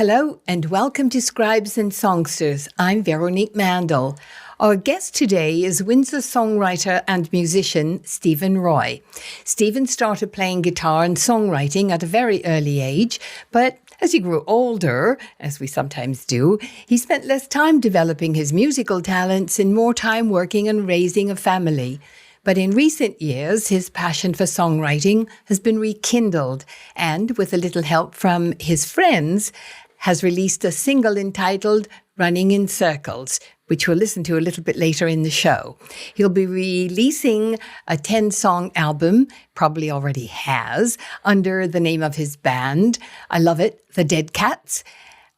Hello and welcome to Scribes and Songsters. I'm Veronique Mandel. Our guest today is Windsor songwriter and musician Stephen Roy. Stephen started playing guitar and songwriting at a very early age, but as he grew older, as we sometimes do, he spent less time developing his musical talents and more time working on raising a family. But in recent years, his passion for songwriting has been rekindled and, with a little help from his friends, has released a single entitled Running in Circles, which we'll listen to a little bit later in the show. He'll be releasing a 10-song album, probably already has, under the name of his band. I love it, the Ded Kats.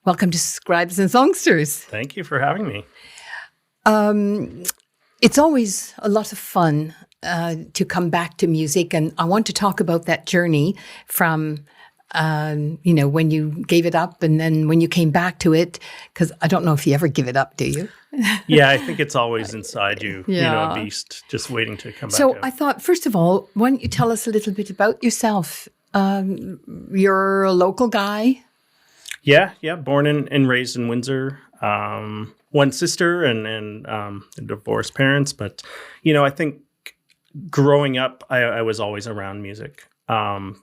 Welcome to Scribes and Songsters. Thank you for having me. It's always a lot of fun to come back to music, and I want to talk about that journey from when you gave it up and then when you came back to it, because I don't know if you ever give it up, do you? Yeah, I think it's always inside you, a beast just waiting to come back So out. I thought, first of all, why don't you tell us a little bit about yourself? You're a local guy? Yeah, born and raised in Windsor. One sister and divorced parents. But, I think growing up, I was always around music. From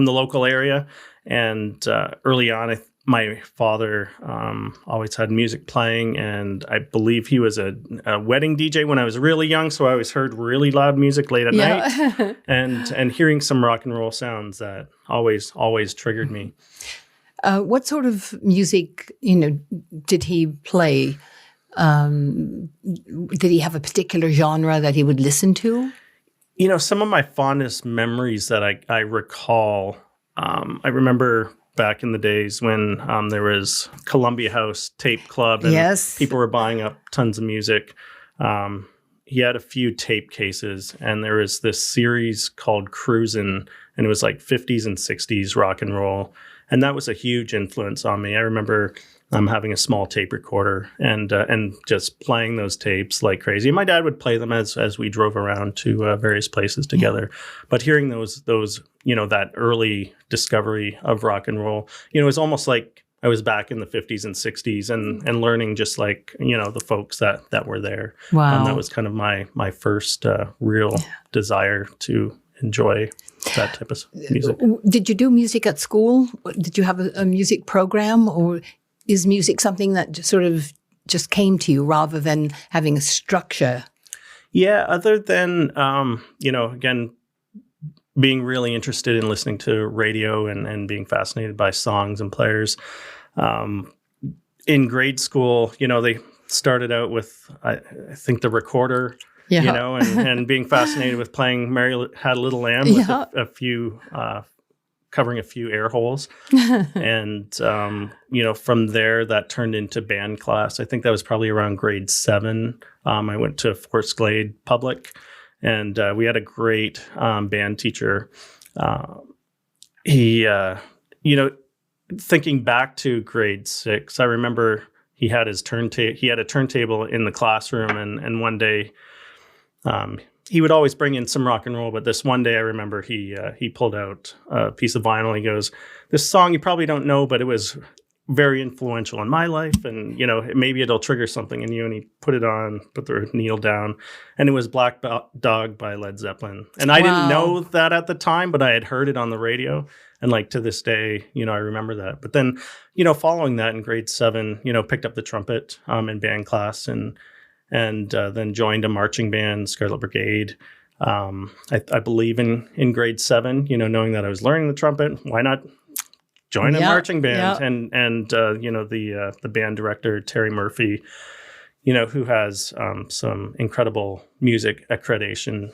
the local area, and early on, my father always had music playing, and I believe he was a wedding DJ when I was really young. So I always heard really loud music late at night, and hearing some rock and roll sounds that always triggered me. What sort of music, did he play? Did he have a particular genre that he would listen to? Some of my fondest memories that I recall, I remember back in the days when there was Columbia House Tape Club and people were buying up tons of music. He had a few tape cases, and there was this series called Cruisin', and it was like 50s and 60s rock and roll. And that was a huge influence on me. I remember having a small tape recorder and just playing those tapes like crazy. And my dad would play them as we drove around to various places together. But hearing those that early discovery of rock and roll, it was almost like I was back in the 50s and 60s and learning just like, the folks that were there. Wow. And that was kind of my first real desire to enjoy that type of music. Did you do music at school? Did you have a music program, or is music something that sort of just came to you rather than having a structure? Yeah, other than, again, being really interested in listening to radio and being fascinated by songs and players. In grade school, they started out with, I think, the recorder. Yeah. And being fascinated with playing Mary Had a Little Lamb with a few, covering a few air holes. And, from there, that turned into band class. I think that was probably around grade 7. I went to Forest Glade Public, and we had a great band teacher. He, thinking back to grade 6, I remember he had his he had a turntable in the classroom, and one day, he would always bring in some rock and roll, but this one day I remember he pulled out a piece of vinyl. He goes, "This song you probably don't know, but it was very influential in my life, and maybe it'll trigger something in you." And he put it on, put the needle down, and it was Black Dog by Led Zeppelin. And I didn't know that at the time, but I had heard it on the radio, and like to this day, I remember that. But then, following that in grade 7, picked up the trumpet in band class and then joined a marching band, Scarlet Brigade. I believe in grade 7, knowing that I was learning the trumpet, why not join a marching band? And the band director, Terry Murphy, who has some incredible music accreditation.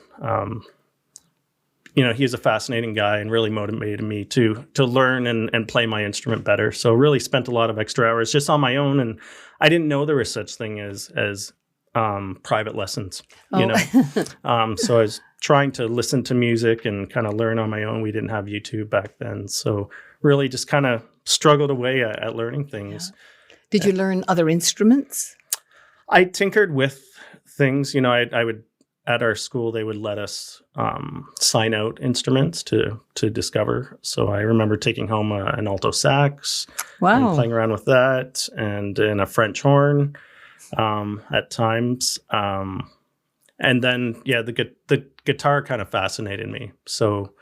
He's a fascinating guy and really motivated me to learn and play my instrument better. So really spent a lot of extra hours just on my own, and I didn't know there was such thing as private lessons, So I was trying to listen to music and kind of learn on my own. We didn't have YouTube back then. So really just kind of struggled away at learning things. Yeah. Did you learn other instruments? I tinkered with things, I would at our school, they would let us sign out instruments to discover. So I remember taking home an alto sax and playing around with that, and a French horn at times. And then, the guitar kind of fascinated me. So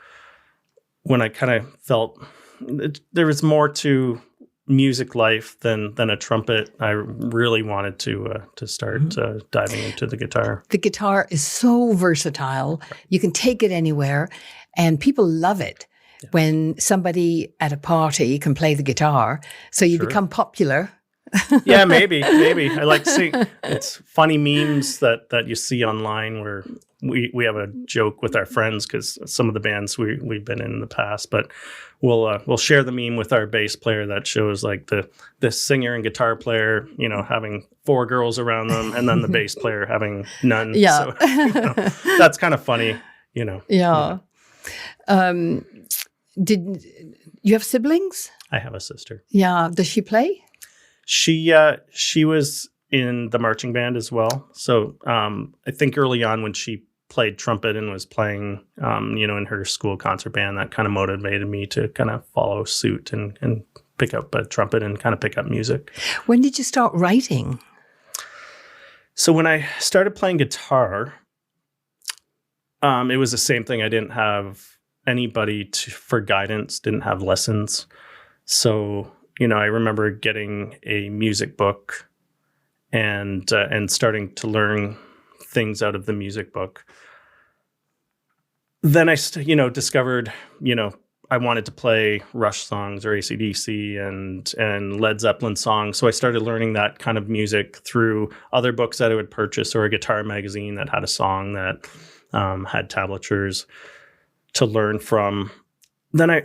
when I kind of felt there was more to music life than a trumpet, I really wanted to start diving into the guitar. The guitar is so versatile. You can take it anywhere, and people love it when somebody at a party can play the guitar. So you become popular. Yeah, maybe. I like seeing, it's funny memes that you see online where we have a joke with our friends, because some of the bands we've been in the past, but we'll share the meme with our bass player that shows like the singer and guitar player, having 4 girls around them, and then the bass player having none. Yeah. So, that's kind of funny, Yeah. Did you have siblings? I have a sister. Yeah. Does she play? She was in the marching band as well. So I think early on when she played trumpet and was playing, in her school concert band, that kind of motivated me to kind of follow suit and pick up a trumpet and kind of pick up music. When did you start writing? So when I started playing guitar, it was the same thing. I didn't have anybody for guidance, didn't have lessons. So I remember getting a music book and starting to learn things out of the music book. Then I, discovered, I wanted to play Rush songs or AC/DC and Led Zeppelin songs. So I started learning that kind of music through other books that I would purchase, or a guitar magazine that had a song that had tablatures to learn from. Then I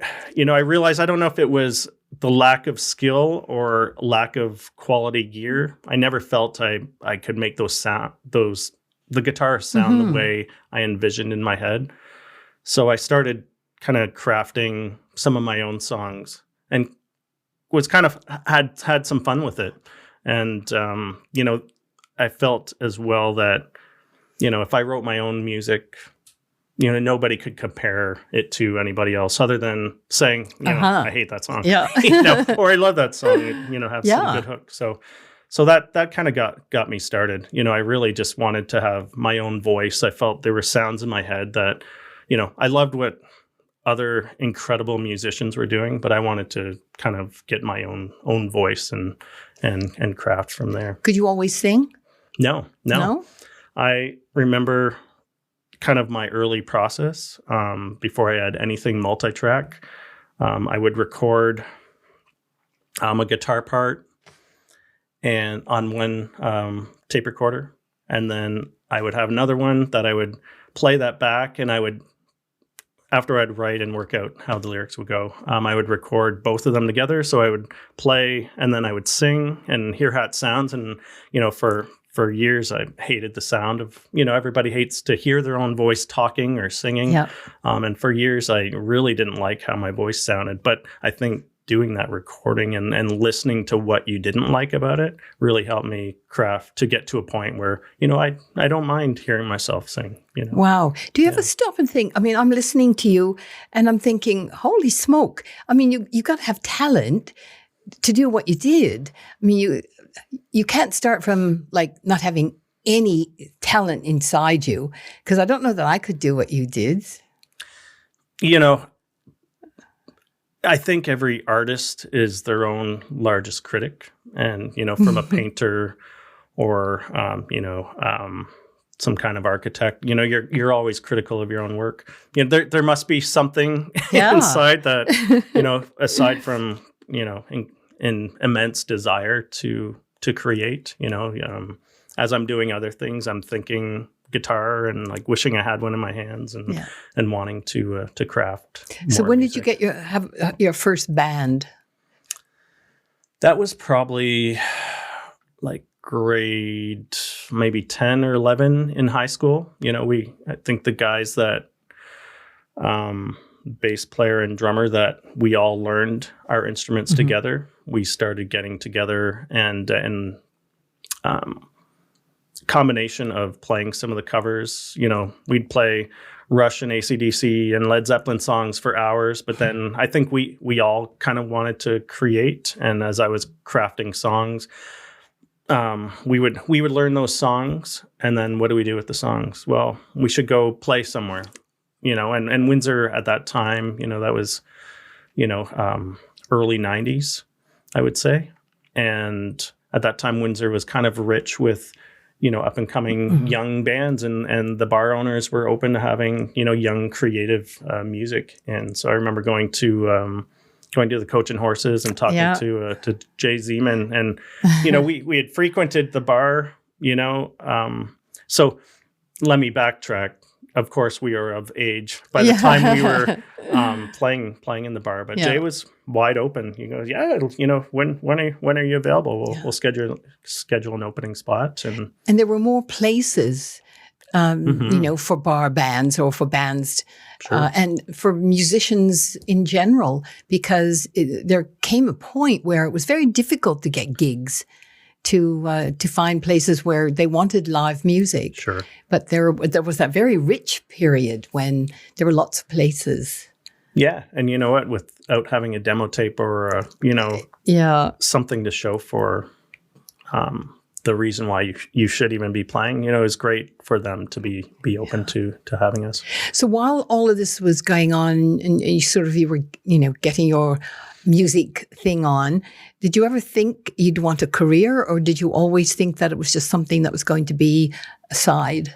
realized, I don't know if it was the lack of skill or lack of quality gear. I never felt I could make the guitar sound the way I envisioned in my head. So I started kind of crafting some of my own songs, and was kind of had some fun with it. And I felt as well that if I wrote my own music, nobody could compare it to anybody else other than saying, I hate that song. Yeah. Or I love that song, have some good hook. So that kind of got me started. I really just wanted to have my own voice. I felt there were sounds in my head that, I loved what other incredible musicians were doing, but I wanted to kind of get my own voice and craft from there. Could you always sing? No. I remember kind of my early process, before I had anything multi-track. I would record a guitar part and on one tape recorder, and then I would have another one that I would play that back, and after I'd write and work out how the lyrics would go, I would record both of them together. So I would play, and then I would sing and hear how it sounds. And for years, I hated the sound of, everybody hates to hear their own voice talking or singing. Yeah. And for years, I really didn't like how my voice sounded. But I think doing that recording and listening to what you didn't like about it really helped me craft to get to a point where, I don't mind hearing myself sing. Wow. Do you ever stop and think, I'm listening to you and I'm thinking, holy smoke. You got to have talent to do what you did. You can't start from not having any talent inside you, because I don't know that I could do what you did. I think every artist is their own largest critic, and from a painter or some kind of architect, you're always critical of your own work. There must be something inside that aside from an immense desire to create. As I'm doing other things, I'm thinking guitar and wishing I had one in my hands and wanting to craft. So when music. did you have your first band? That was probably grade maybe 10 or 11 in high school. I think the guys that bass player and drummer that we all learned our instruments together. We started getting together and combination of playing some of the covers. We'd play Rush and AC/DC and Led Zeppelin songs for hours, but then I think we all kind of wanted to create. And as I was crafting songs, we would learn those songs, and then what do we do with the songs? Well, we should go play somewhere, and Windsor at that time, that was, early 90s, I would say. And at that time, Windsor was kind of rich with, up and coming young bands, and the bar owners were open to having, young creative music. And so I remember going to the Coach and Horses and talking to Jay Zeman, and we had frequented the bar, so let me backtrack. Of course, we were of age by the time we were playing in the bar. But Jay was wide open. He goes, when are you available? We'll schedule an opening spot. And there were more places, for bar bands or for bands, and for musicians in general, because there came a point where it was very difficult to get gigs. To find places where they wanted live music. Sure. But there was that very rich period when there were lots of places. Yeah. And you know what? Without having a demo tape or, something to show for the reason why you should even be playing, is great for them to be open to having us. So while all of this was going on and you were, getting your music thing on, did you ever think you'd want a career, or did you always think that it was just something that was going to be a side?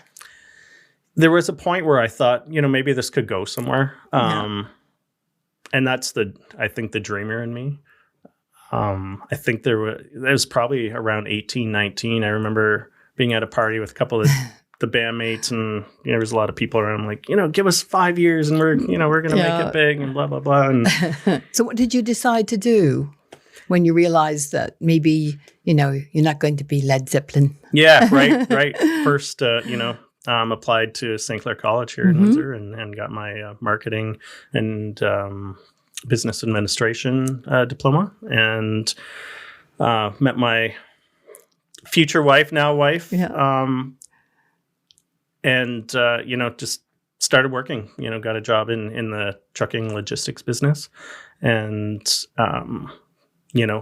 There was a point where I thought, maybe this could go somewhere. And that's I think the dreamer in me. I think there was probably around 18, 19. I remember being at a party with a couple of the bandmates, and there was a lot of people around. I'm like, give us 5 years and we're going to make it big and blah, blah, blah. And so what did you decide to do when you realized that maybe, you're not going to be Led Zeppelin? Yeah, right. First, applied to St. Clair College here in Windsor and got my marketing and business administration diploma, and met my future wife, now wife. And, just started working, got a job in the trucking logistics business, and,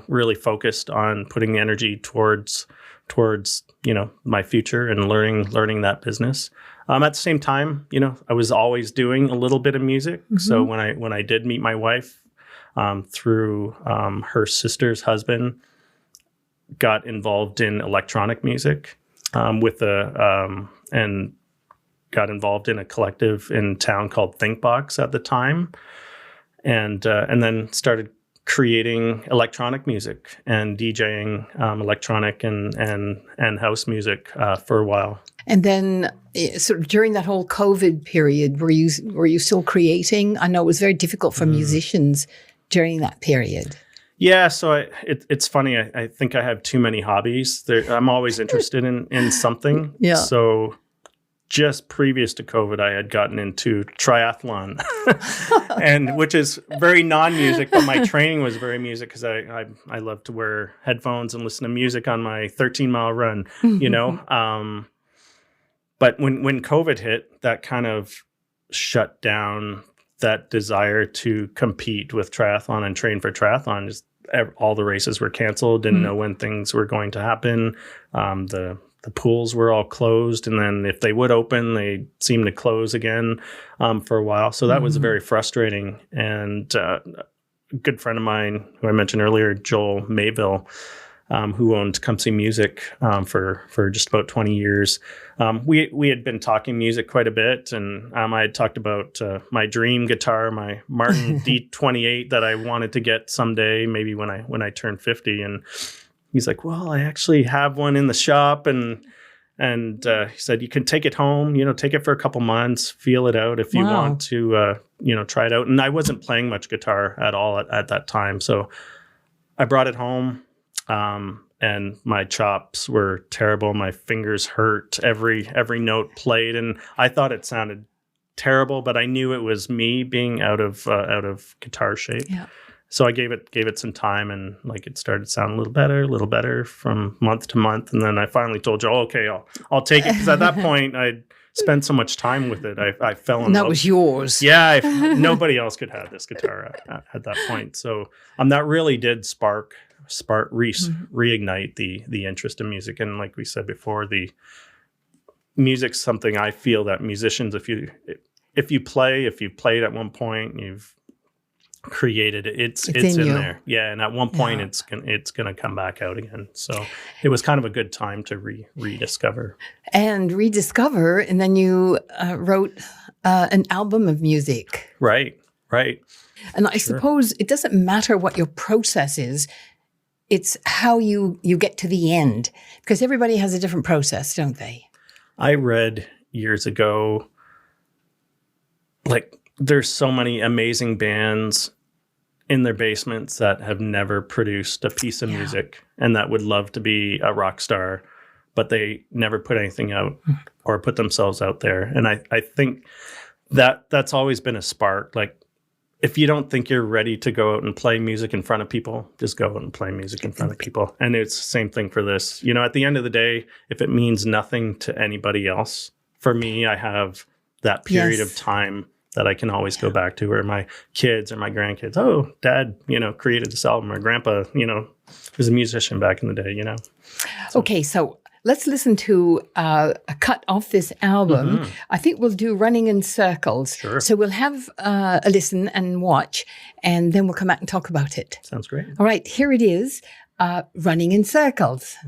really focused on putting the energy towards, my future and learning that business. At the same time, I was always doing a little bit of music. So when I did meet my wife, through, her sister's husband, got involved in electronic music, and got involved in a collective in town called Thinkbox at the time, and then started creating electronic music and DJing electronic and house music for a while. And then, sort of during that whole COVID period, were you still creating? I know it was very difficult for musicians during that period. Yeah, so it's funny. I think I have too many hobbies. I'm always interested in something. Yeah. So just previous to COVID, I had gotten into triathlon, and which is very non-music, but my training was very music because I love to wear headphones and listen to music on my 13-mile run, But when COVID hit, that kind of shut down that desire to compete with triathlon and train for triathlon. Just all the races were canceled, didn't know when things were going to happen. The pools were all closed, and then if they would open, they seemed to close again for a while. So that was very frustrating. And a good friend of mine, who I mentioned earlier, Joel Mayville, who owned Come See Music for just about 20 years. We had been talking music quite a bit, and I had talked about my dream guitar, my Martin D28 that I wanted to get someday, maybe when I turned 50. And he's like, well, I actually have one in the shop, and he said, you can take it home, take it for a couple months, feel it out if you want to, try it out. And I wasn't playing much guitar at all at that time. So I brought it home, and my chops were terrible. My fingers hurt. Every note played, and I thought it sounded terrible, but I knew it was me being out of guitar shape. Yeah. So I gave it some time, and like it started sounding a little better from month to month. And then I finally told Joel, okay, I'll take it. Because at that point I'd spent so much time with it. I fell in love. That was yours. Yeah. Nobody else could have this guitar at that point. So that really did reignite the interest in music. And like we said before, the music's something I feel that musicians, if you've played at one point, you've created it, it's in there. Yeah. And at one point it's gonna come back out again. So it was kind of a good time to rediscover. And then you wrote an album of music. Right. And I suppose it doesn't matter what your process is, it's how you get to the end, because everybody has a different process, don't they? I read years ago, like, there's so many amazing bands in their basements that have never produced a piece of music and that would love to be a rock star, but they never put anything out or put themselves out there. And I think that's always been a spark. Like, if you don't think you're ready to go out and play music in front of people, just go out and play music in front of people. And it's the same thing for this. At the end of the day, if it means nothing to anybody else, for me, I have that period of time that I can always go back to, where my kids or my grandkids, oh, Dad, created this album, or Grandpa, was a musician back in the day, So. Okay, so let's listen to a cut off this album. Mm-hmm. I think we'll do Running in Circles. Sure. So we'll have a listen and watch, and then we'll come back and talk about it. Sounds great. All right, here it is, Running in Circles.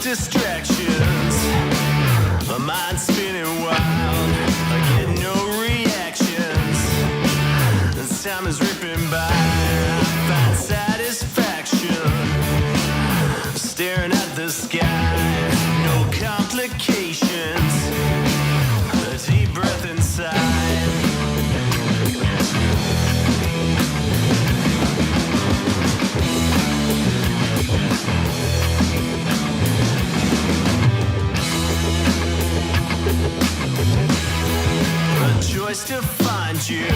Distractions, my mind's spinning wild, I get no reactions, this time is ripping by, I find satisfaction, staring at the sky, no complications, a deep breath inside. Choice to find you,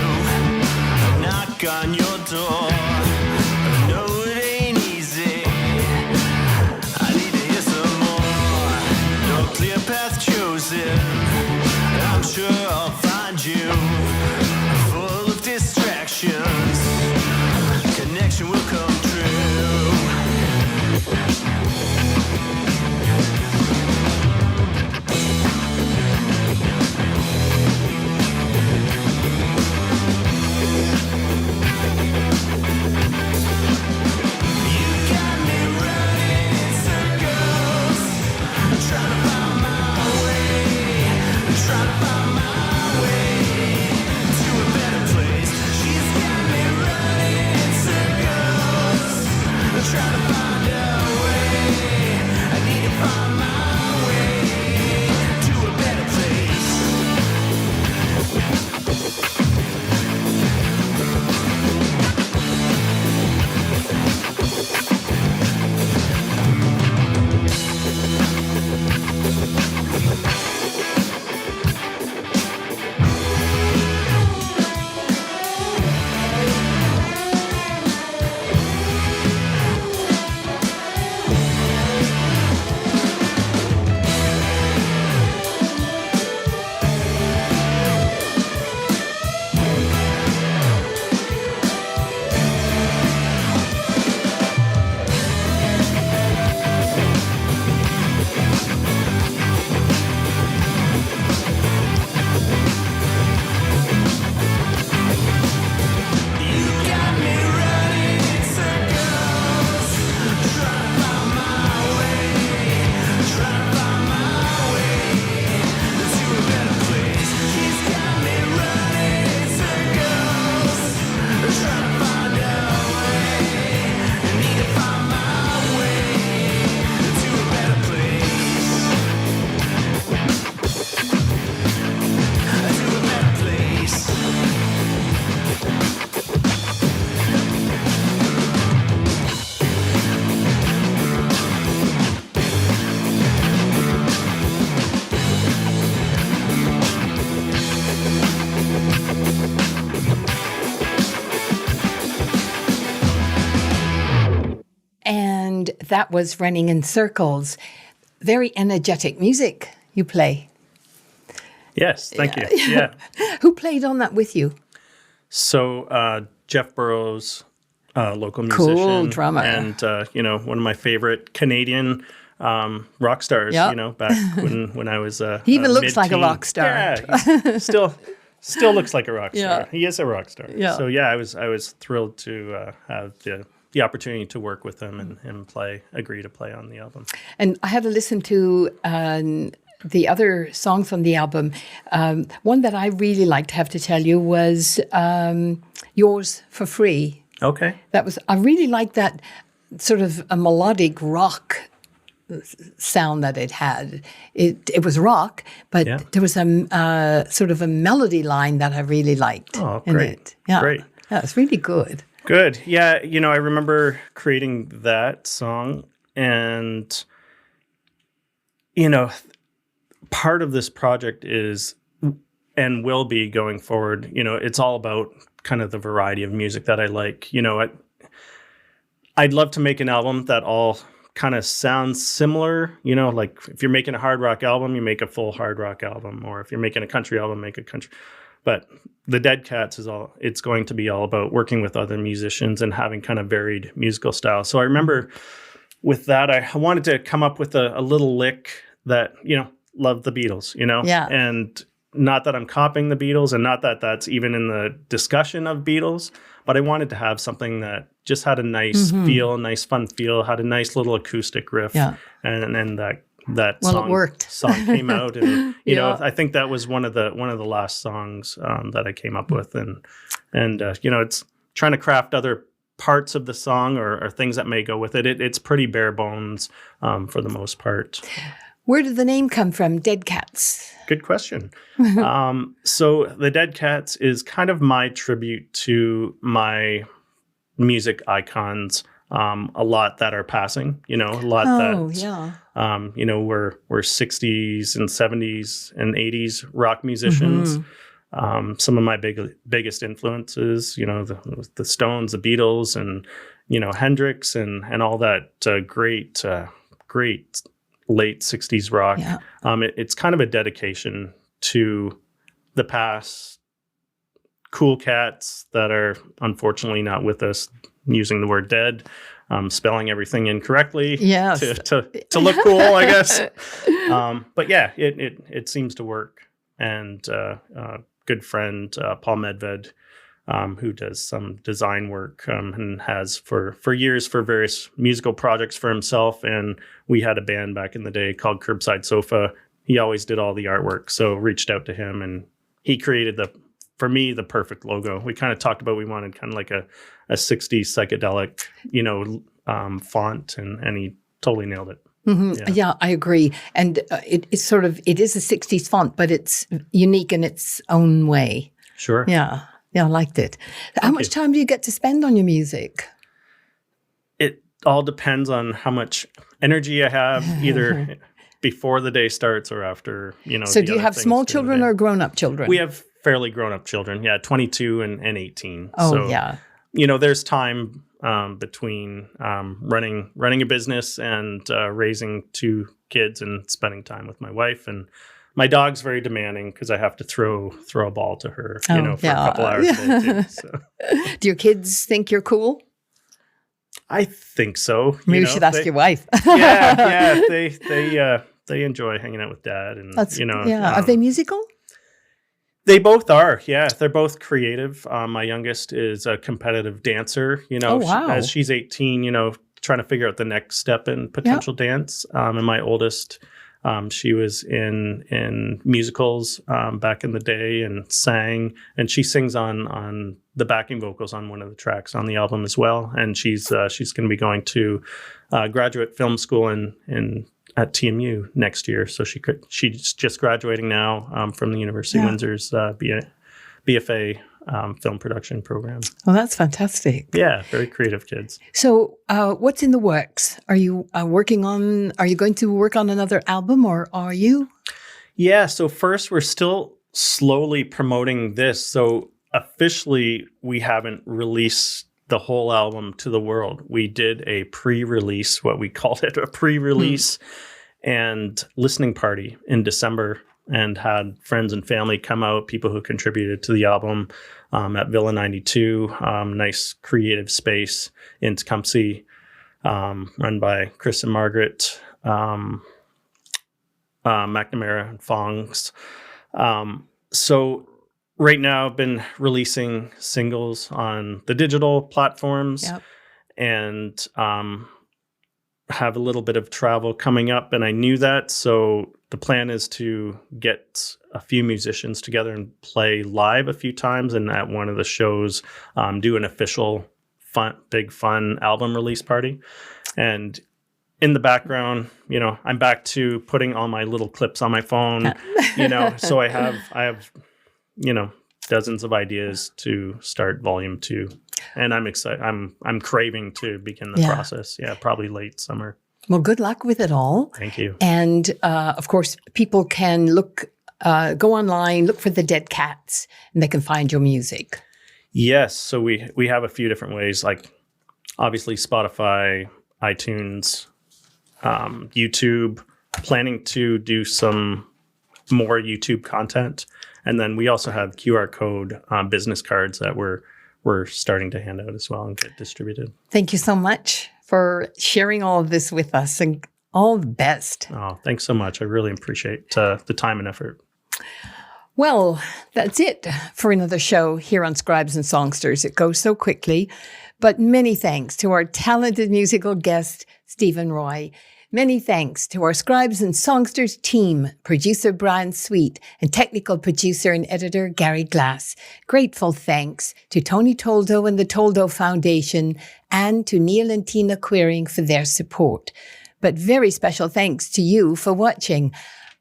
knock on your door. I know it ain't easy, I need to hear some more. that was Running in Circles. Very energetic music you play. Yes, thank you. Yeah. Who played on that with you? So Jeff Burrows, local Cool musician, drummer. and one of my favorite Canadian rock stars. Yep. Back when I was He even looks like a mid-teen. rock star. Yeah, he still looks like a rock star. Yeah. He is a rock star. Yeah. So yeah, I was thrilled to have the opportunity to work with him and agree to play on the album. And I had to listen to the other songs on the album. One that I really liked, have to tell you, was Yours for Free. Okay. I really liked that sort of a melodic rock sound that it had. It was rock, but there was a sort of a melody line that I really liked in great. it. Yeah. Great. Yeah, it's really good. Good. Yeah, I remember creating that song, and part of this project is and will be going forward. It's all about kind of the variety of music that I like. I'd love to make an album that all kind of sounds similar. Like if you're making a hard rock album, you make a full hard rock album, or if you're making a country album, make a country. But the Ded Kats it's going to be all about working with other musicians and having kind of varied musical styles. So I remember with that, I wanted to come up with a little lick that, loved the Beatles, Yeah. And not that I'm copying the Beatles, and not that that's even in the discussion of Beatles, but I wanted to have something that just had a nice feel, nice fun feel, had a nice little acoustic riff. Yeah. And that Well, it worked. song came out, and Yeah. I think that was one of the last songs that I came up with, and it's trying to craft other parts of the song or things that may go with it. It's pretty bare bones for the most part. Where did the name come from, Ded Kats? Good question. So the Ded Kats is kind of my tribute to my music icons. A lot that are passing, a lot we're 60s and 70s and 80s rock musicians. Some of my biggest influences, the Stones, the Beatles, and, Hendrix and all that great late 60s rock. Yeah. It's kind of a dedication to the past cool cats that are unfortunately not with us, using the word dead, spelling everything incorrectly Yes. to look cool, I guess. But yeah, it seems to work. And good friend Paul Medved, who does some design work and has for years for various musical projects for himself. And we had a band back in the day called Curbside Sofa. He always did all the artwork, so reached out to him, and he created for me, the perfect logo. We kind of talked about we wanted kind of like a 60s psychedelic, font, and he totally nailed it. Mm-hmm. Yeah, I agree. And it is a 60s font, but it's unique in its own way. Sure. Yeah, I liked it. How much time do you get to spend on your music? It all depends on how much energy I have, either before the day starts or after, So do you have small children or grown-up children? We have fairly grown-up children, 22 and 18. Oh, so, yeah. There's time between running a business and raising two kids and spending time with my wife. And my dog's very demanding because I have to throw a ball to her, for a couple hours a day too. So. Do your kids think you're cool? I think so. Maybe you should ask your wife. Yeah. They enjoy hanging out with Dad, and Are they musical? They both are. Yeah, they're both creative. My youngest is a competitive dancer. Oh, wow. As she's 18, trying to figure out the next step in potential dance. And my oldest, she was in musicals back in the day and sang, and she sings on the backing vocals on one of the tracks on the album as well. And she's going to be going to graduate film school at TMU next year. So she's just graduating now from the University of Windsor's BFA film production program. Oh, that's fantastic. Yeah, very creative kids. So what's in the works? Are you are you going to work on another album, or are you? Yeah, so first we're still slowly promoting this. So officially we haven't released the whole album to the world. We did a pre-release, what we called it, a pre-release and listening party in December, and had friends and family come out, people who contributed to the album at Villa 92, nice creative space in Tecumseh, run by Chris and Margaret McNamara and Fongs. So right now I've been releasing singles on the digital platforms. Yep. And have a little bit of travel coming up, and I knew that. So the plan is to get a few musicians together and play live a few times, and at one of the shows do an official big fun album release party. And in the background, I'm back to putting all my little clips on my phone, so I have dozens of ideas to start volume 2. And I'm excited. I'm craving to begin the process. Yeah, probably late summer. Well, good luck with it all. Thank you. And of course, people can go online, look for the Ded Kats, and they can find your music. Yes. So we have a few different ways, like obviously Spotify, iTunes, YouTube. Planning to do some more YouTube content, and then we also have QR code business cards that we're starting to hand out as well and get distributed. Thank you so much for sharing all of this with us, and all the best. Oh, thanks so much. I really appreciate the time and effort. Well, that's it for another show here on Scribes and Songsters. It goes so quickly, but many thanks to our talented musical guest, Stephen Roy. Many thanks to our Scribes and Songsters team, producer Brian Sweet and technical producer and editor Gary Glass. Grateful thanks to Tony Toldo and the Toldo Foundation, and to Neil and Tina Queering for their support. But very special thanks to you for watching.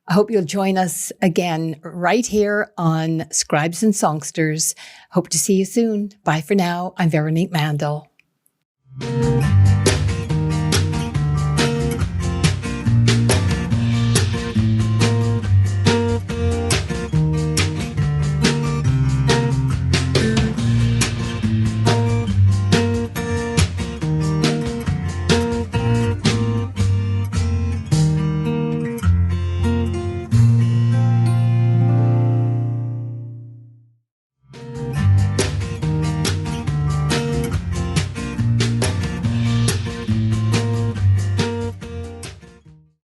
I hope you'll join us again right here on Scribes and Songsters. Hope to see you soon. Bye for now. I'm Veronique Mandel.